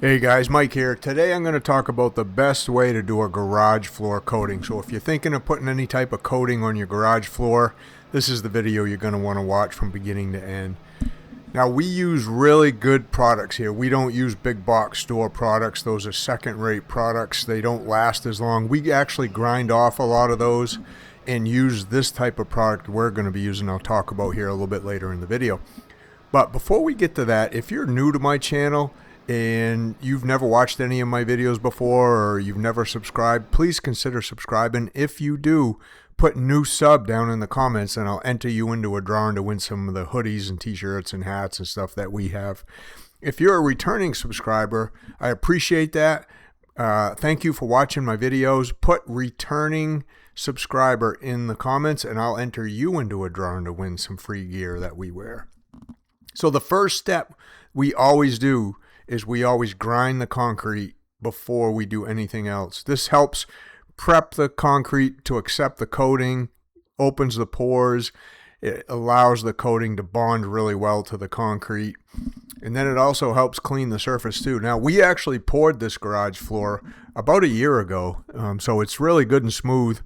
Hey guys, Mike here. Today I'm going to talk about the best way to do a garage floor coating. So if you're thinking of putting any type of coating on your garage floor, this is the video you're going to want to watch from beginning to end. Now we use really good products here. We don't use big box store products. Those are second-rate products. They don't last as long. We actually grind off a lot of those and use this type of product we're going to be using. I'll talk about here a little bit later in the video. But before we get to that, if you're new to my channel and you've never watched any of my videos before or you've never subscribed, please consider subscribing. If you do, put new sub down in the comments and I'll enter you into a drawing to win some of the hoodies and t-shirts and hats and stuff that we have. If you're a returning subscriber, I appreciate that. Thank you for watching my videos. Put returning subscriber in the comments and I'll enter you into a drawing to win some free gear that we wear. So the first step we always do is we always grind the concrete before we do anything else. This helps prep the concrete to accept the coating, opens the pores, it allows the coating to bond really well to the concrete, and then it also helps clean the surface too. Now we actually poured this garage floor about a year ago, so it's really good and smooth.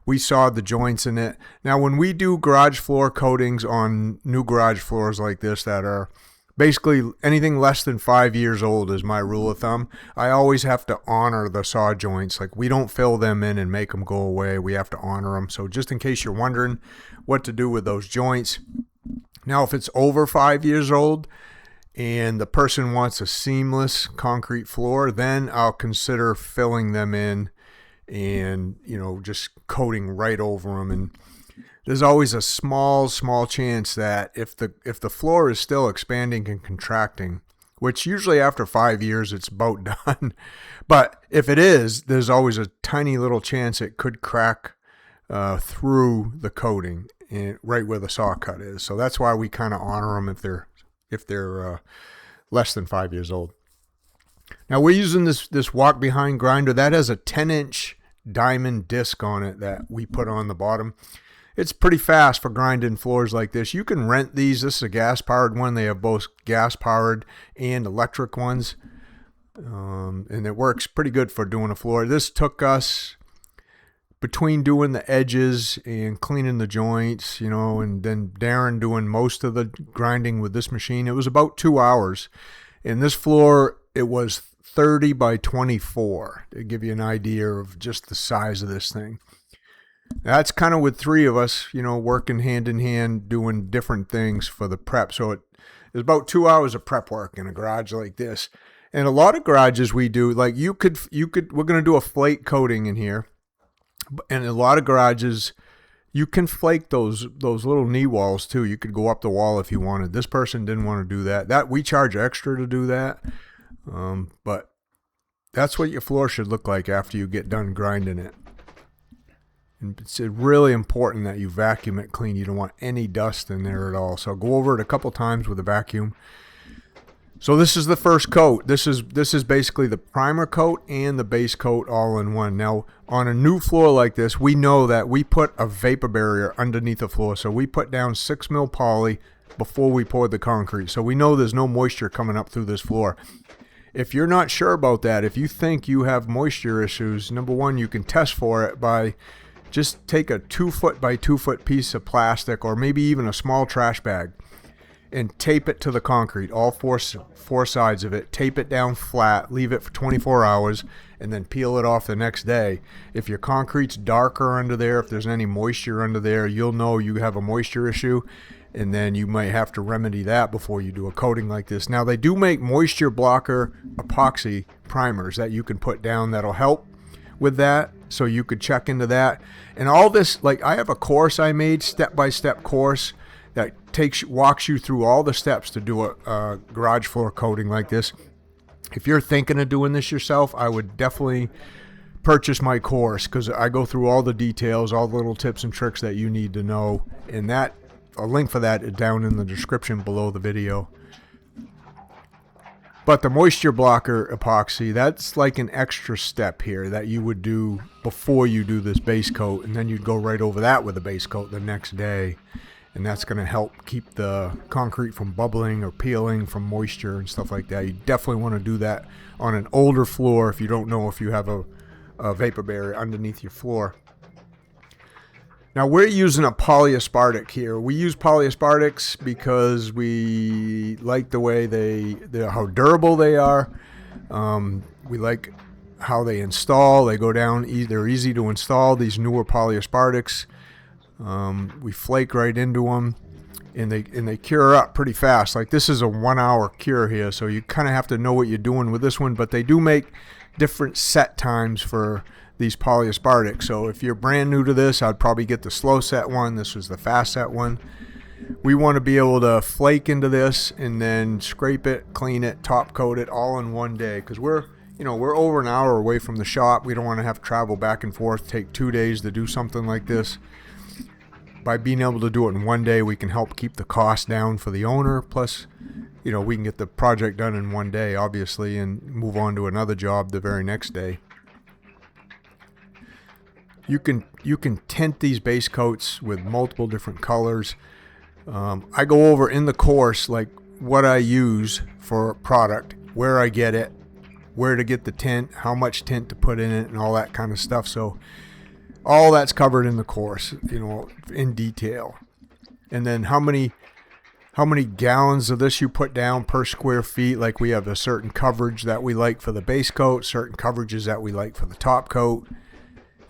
We sawed the joints in it. Now when we do garage floor coatings on new garage floors like this that are basically anything less than 5 years old is my rule of thumb, I always have to honor the saw joints. Like we don't fill them in and make them go away. We have to honor them. So just in case you're wondering what to do with those joints. Now if it's over 5 years old and the person wants a seamless concrete floor, then I'll consider filling them in and, just coating right over them. And there's always a small chance that if the floor is still expanding and contracting, which usually after 5 years it's about done, but if it is, there's always a tiny little chance it could crack through the coating and right where the saw cut is. So that's why we kind of honor them if they're less than 5 years old. Now we're using this walk behind grinder that has a 10-inch diamond disc on it that we put on the bottom. It's pretty fast for grinding floors like this. You can rent these. This is a gas-powered one. They have both gas-powered and electric ones. And it works pretty good for doing a floor. This took us, between doing the edges and cleaning the joints, and then Darren doing most of the grinding with this machine, it was about 2 hours. And this floor, it was 30 by 24 to give you an idea of just the size of this thing. That's kind of with three of us, working hand in hand, doing different things for the prep. So it's about 2 hours of prep work in a garage like this. And a lot of garages we do, like we're going to do a flake coating in here. And a lot of garages, you can flake those little knee walls too. You could go up the wall if you wanted. This person didn't want to do that. That we charge extra to do that. But that's what your floor should look like after you get done grinding it. And it's really important that you vacuum it clean. You don't want any dust in there at all. So go over it a couple times with a vacuum. So this is the first coat. This is basically the primer coat and the base coat all in one. Now on a new floor like this, we know that we put a vapor barrier underneath the floor. So we put down 6 mil poly before we poured the concrete. So we know there's no moisture coming up through this floor. If you're not sure about that, if you think you have moisture issues, number one, you can test for it by just take a 2 foot by 2 foot piece of plastic or maybe even a small trash bag and tape it to the concrete, all four sides of it. Tape it down flat, leave it for 24 hours, and then peel it off the next day. If your concrete's darker under there, if there's any moisture under there, you'll know you have a moisture issue, and then you might have to remedy that before you do a coating like this. Now, they do make moisture blocker epoxy primers that you can put down that'll help with that, so you could check into that. And all this, like I have a course I made, step-by-step course that walks you through all the steps to do a garage floor coating like this. If you're thinking of doing this yourself, I would definitely purchase my course because I go through all the details, all the little tips and tricks that you need to know. And a link for that is down in the description below the video. But the moisture blocker epoxy, that's like an extra step here that you would do before you do this base coat, and then you'd go right over that with the base coat the next day. and that's going to help keep the concrete from bubbling or peeling from moisture and stuff like that. You definitely want to do that on an older floor if you don't know if you have a vapor barrier underneath your floor. Now we're using a polyaspartic here. We use polyaspartics because we like the way how durable they are. We like how they install. They go down. They're easy to install. These newer polyaspartics. We flake right into them, and they cure up pretty fast. Like this is a 1 hour cure here, so you kind of have to know what you're doing with this one. But they do make different set times for these polyaspartics. So if you're brand new to this, I'd probably get the slow set one. This was the fast set one. We want to be able to flake into this and then scrape it, clean it, top coat it all in one day, because we're over an hour away from the shop. We don't want to have to travel back and forth, take 2 days to do something like this. By being able to do it in one day, we can help keep the cost down for the owner. Plus, we can get the project done in one day, obviously, and move on to another job the very next day. You can tint these base coats with multiple different colors. I go over in the course like what I use for a product, where I get it, where to get the tint, how much tint to put in it, and all that kind of stuff. So all that's covered in the course, in detail. And then how many gallons of this you put down per square feet. Like we have a certain coverage that we like for the base coat, certain coverages that we like for the top coat,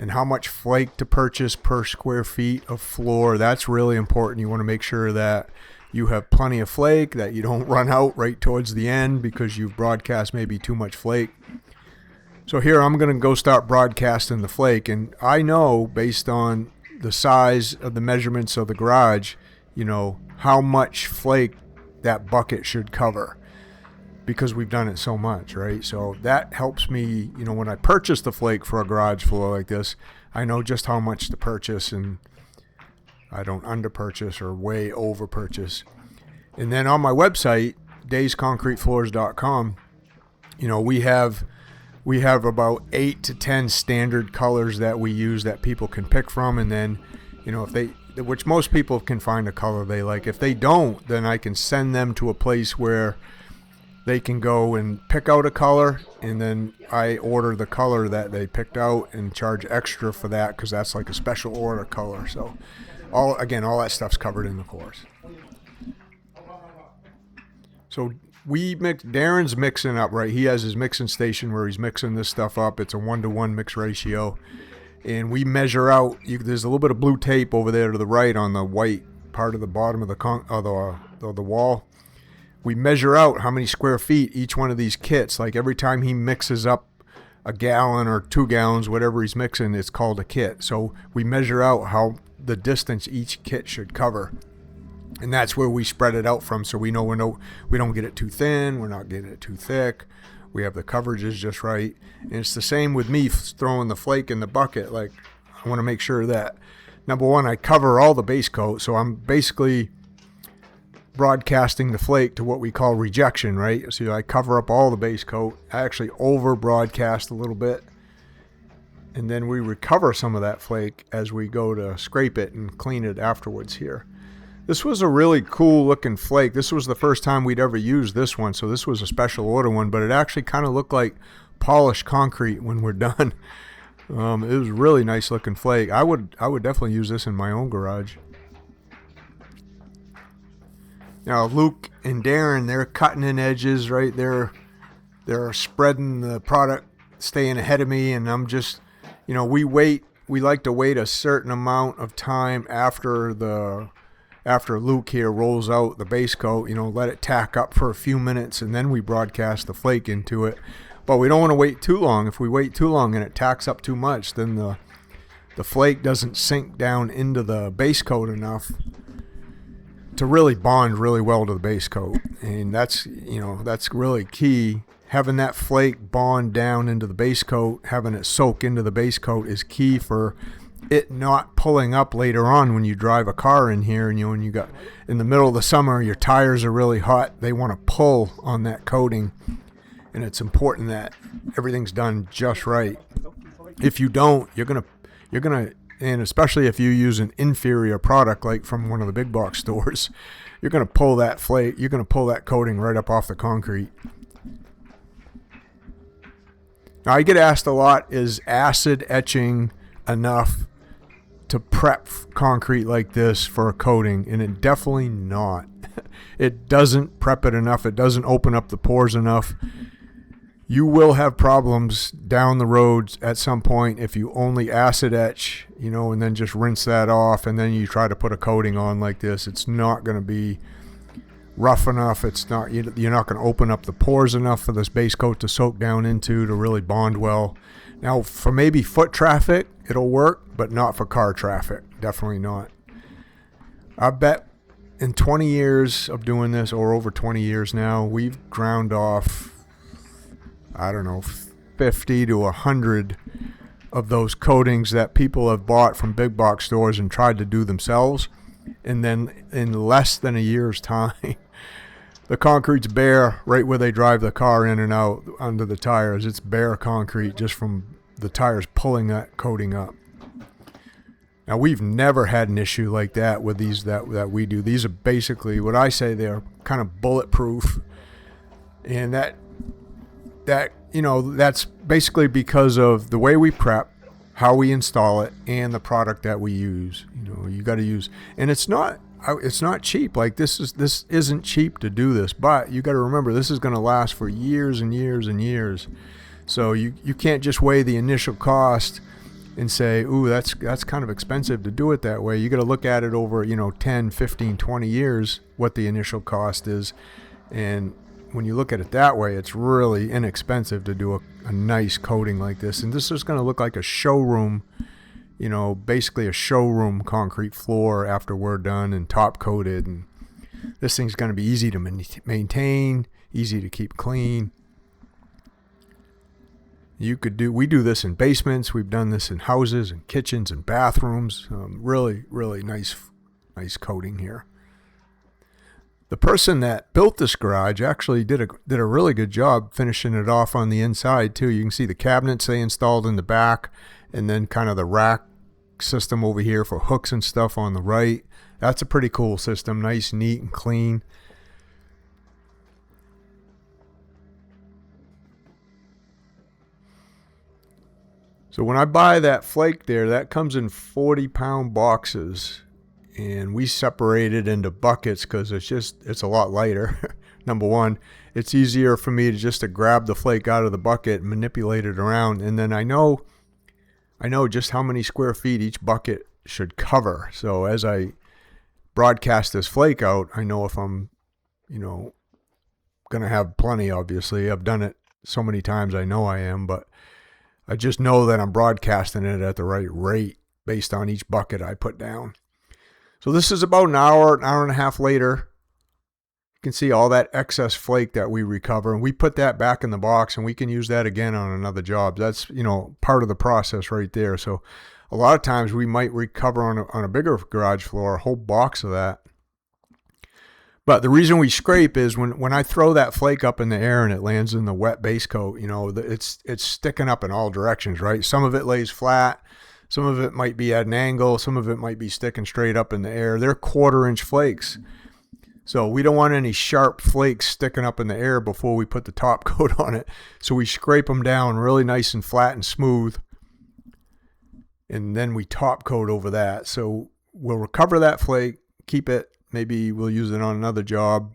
and how much flake to purchase per square feet of floor. That's really important. You want to make sure that you have plenty of flake, that you don't run out right towards the end because you've broadcast maybe too much flake. So here I'm going to go start broadcasting the flake, and I know based on the size of the measurements of the garage, how much flake that bucket should cover, because we've done it so much, right? So that helps me, when I purchase the flake for a garage floor like this, I know just how much to purchase, and I don't under purchase or way over purchase. And then on my website, daysconcretefloors.com, we have about 8 to 10 standard colors that we use that people can pick from. And then, which most people can find a color they like. If they don't, then I can send them to a place where they can go and pick out a color, and then I order the color that they picked out and charge extra for that, because that's like a special order color. So all that stuff's covered in the course. So Darren's mixing up, right? He has his mixing station where he's mixing this stuff up. It's a 1-to-1 mix ratio. And we measure out, there's a little bit of blue tape over there to the right on the white part of the bottom of the wall. We measure out how many square feet each one of these kits. Like every time he mixes up a gallon or 2 gallons, whatever he's mixing, it's called a kit. So we measure out how the distance each kit should cover. And that's where we spread it out from, so we know we don't get it too thin, we're not getting it too thick. We have the coverages just right. And it's the same with me throwing the flake in the bucket. Like, I want to make sure that, number one, I cover all the base coat. So I'm basically broadcasting the flake to what we call rejection, right? So I cover up all the base coat. I actually over broadcast a little bit, and then we recover some of that flake as we go to scrape it and clean it afterwards here. This was a really cool looking flake. This was the first time we'd ever used this one, so this was a special order one, but it actually kind of looked like polished concrete when we're done. It was really nice looking flake. I would definitely use this in my own garage. Now Luke and Darren, they're cutting in edges, right? They're spreading the product, staying ahead of me, and I'm just, we like to wait a certain amount of time after Luke here rolls out the base coat, let it tack up for a few minutes, and then we broadcast the flake into it. But we don't want to wait too long. If we wait too long and it tacks up too much, then the flake doesn't sink down into the base coat enough to really bond really well to the base coat. And that's really key. Having that flake bond down into the base coat, having it soak into the base coat is key for it not pulling up later on when you drive a car in here, and when you got in the middle of the summer, your tires are really hot, they want to pull on that coating, and it's important that everything's done just right. If you don't, you're gonna And especially if you use an inferior product like from one of the big box stores, you're going to pull that flake, you're going to pull that coating right up off the concrete. Now, I get asked a lot, is acid etching enough to prep concrete like this for a coating? And it definitely not. It doesn't prep it enough. It doesn't open up the pores enough. You will have problems down the road at some point if you only acid etch, and then just rinse that off, and then you try to put a coating on like this. It's not going to be rough enough. You're not going to open up the pores enough for this base coat to soak down into to really bond well. Now, for maybe foot traffic, it'll work, but not for car traffic. Definitely not. I bet in 20 years of doing this, or over 20 years now, we've ground off, 50 to 100 of those coatings that people have bought from big box stores and tried to do themselves. And then in less than a year's time, the concrete's bare right where they drive the car in and out under the tires. It's bare concrete just from the tires pulling that coating up. Now, we've never had an issue like that with these that we do. These are basically what I say, they're kind of bulletproof. And that's basically because of the way we prep, how we install it, and the product that we use. You got to use, and it's not cheap. Like this isn't cheap to do this, but you got to remember this is going to last for years and years and years. So you can't just weigh the initial cost and say, ooh, that's kind of expensive to do it that way. You got to look at it over 10, 15, 20 years, what the initial cost is. And when you look at it that way, it's really inexpensive to do a nice coating like this. And this is going to look like a showroom, basically a showroom concrete floor after we're done and top coated. And this thing's going to be easy to maintain, easy to keep clean. We do this in basements. We've done this in houses and kitchens and bathrooms. Really, really nice coating here. The person that built this garage actually did a really good job finishing it off on the inside too. You can see the cabinets they installed in the back, and then kind of the rack system over here for hooks and stuff on the right. That's a pretty cool system. Nice, neat, and clean. So when I buy that flake there, that comes in 40-pound boxes. And we separate it into buckets because it's a lot lighter. Number one, it's easier for me to grab the flake out of the bucket and manipulate it around. And then I know just how many square feet each bucket should cover. So as I broadcast this flake out, I know if I'm, going to have plenty, obviously. I've done it so many times, I know I am, but I just know that I'm broadcasting it at the right rate based on each bucket I put down. So this is about an hour and a half later. You can see all that excess flake that we recover, and we put that back in the box, and we can use that again on another job. That's, part of the process right there. So a lot of times we might recover on a bigger garage floor, a whole box of that. But the reason we scrape is when I throw that flake up in the air and it lands in the wet base coat, it's sticking up in all directions, right? Some of it lays flat. Some of it might be at an angle. Some of it might be sticking straight up in the air. They're 1/4-inch flakes. So we don't want any sharp flakes sticking up in the air before we put the top coat on it. So we scrape them down really nice and flat and smooth. And then we top coat over that. So we'll recover that flake, keep it. Maybe we'll use it on another job.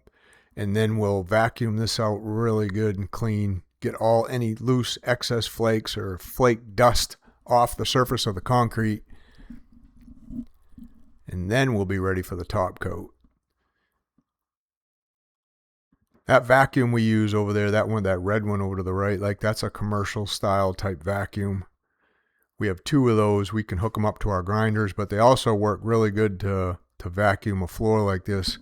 And then we'll vacuum this out really good and clean. Get any loose excess flakes or flake dust off the surface of the concrete, and then we'll be ready for the top coat. That vacuum we use over there, that red one over to the right, that's a commercial style type vacuum. We have 2 of those. We can hook them up to our grinders, but they also work really good to vacuum a floor like this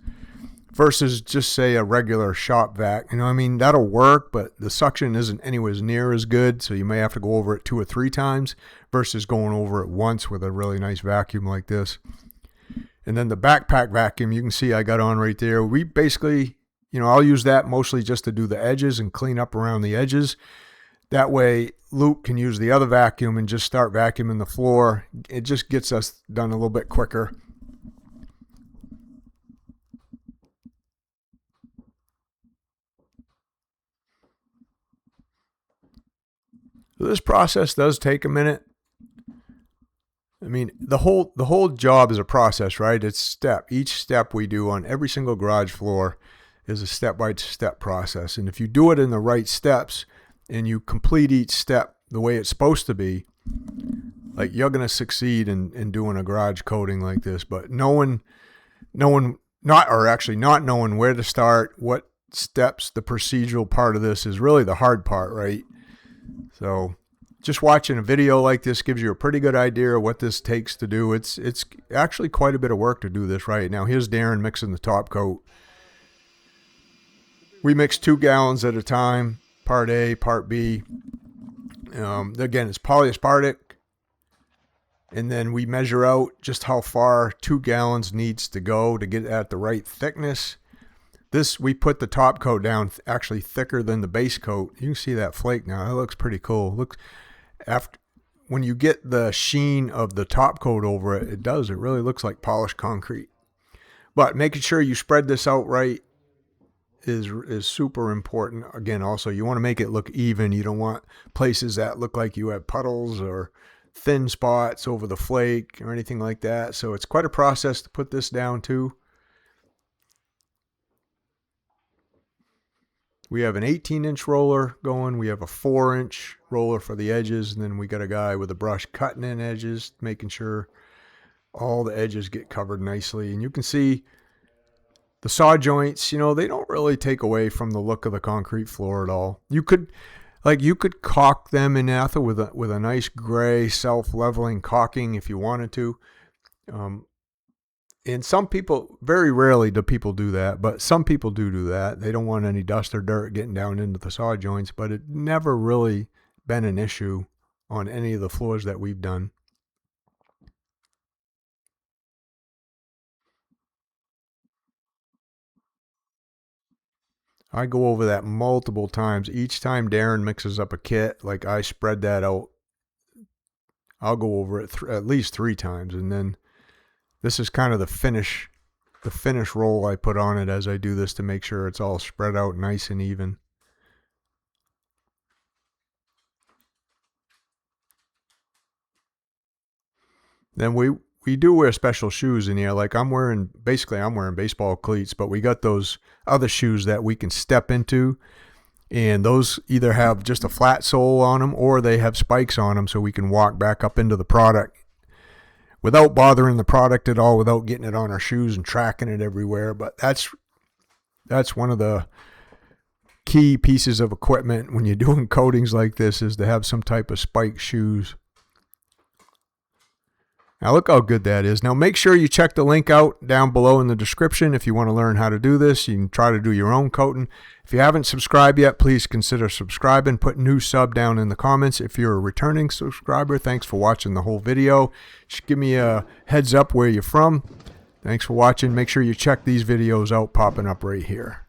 versus just say a regular shop vac. That'll work, but the suction isn't anywhere near as good. So you may have to go over it 2 or 3 times versus going over it once with a really nice vacuum like this. And then the backpack vacuum, you can see I got on right there. We basically, I'll use that mostly just to do the edges and clean up around the edges. That way Luke can use the other vacuum and just start vacuuming the floor. It just gets us done a little bit quicker. So this process does take a minute. I mean, the whole job is a process, right? It's step. Each step we do on every single garage floor is a step-by-step process. And if you do it in the right steps and you complete each step the way it's supposed to be, like, you're going to succeed in doing a garage coating like this. But not knowing where to start, what steps, the procedural part of this is really the hard part, right? So just watching a video like this gives you a pretty good idea of what this takes to do. It's actually quite a bit of work to do this right. Now here's Darren mixing the top coat. We mix 2 gallons at a time, part A, part B. Again, it's polyaspartic. And then we measure out just how far 2 gallons needs to go to get at the right thickness. We put the top coat down actually thicker than the base coat. You can see that flake now. That looks pretty cool. When you get the sheen of the top coat over it, it really looks like polished concrete. But making sure you spread this out right is super important. Again, also, you want to make it look even. You don't want places that look like you have puddles or thin spots over the flake or anything like that. So it's quite a process to put this down too. We have an 18-inch roller going. We have a 4-inch roller for the edges. And then we got a guy with a brush cutting in edges, making sure all the edges get covered nicely. And you can see the saw joints, they don't really take away from the look of the concrete floor at all. You could caulk them in Ether with a nice gray self-leveling caulking if you wanted to. And some people, very rarely do people do that, but some people do that. They don't want any dust or dirt getting down into the saw joints, but it never really been an issue on any of the floors that we've done. I go over that multiple times. Each time Darren mixes up a kit, like I spread that out, I'll go over it at least 3 times, and then this is kind of the finish roll I put on it as I do this to make sure it's all spread out nice and even. Then we do wear special shoes in here. Like I'm wearing baseball cleats, but we got those other shoes that we can step into. And those either have just a flat sole on them or they have spikes on them so we can walk back up into the product without bothering the product at all, without getting it on our shoes and tracking it everywhere. But that's one of the key pieces of equipment when you're doing coatings like this, is to have some type of spike shoes. Now look how good that is. Now make sure you check the link out down below in the description if you want to learn how to do this. You can try to do your own coating. If you haven't subscribed yet, please consider subscribing. Put new sub down in the comments. If you're a returning subscriber, thanks for watching the whole video. Just give me a heads up where you're from. Thanks for watching. Make sure you check these videos out popping up right here.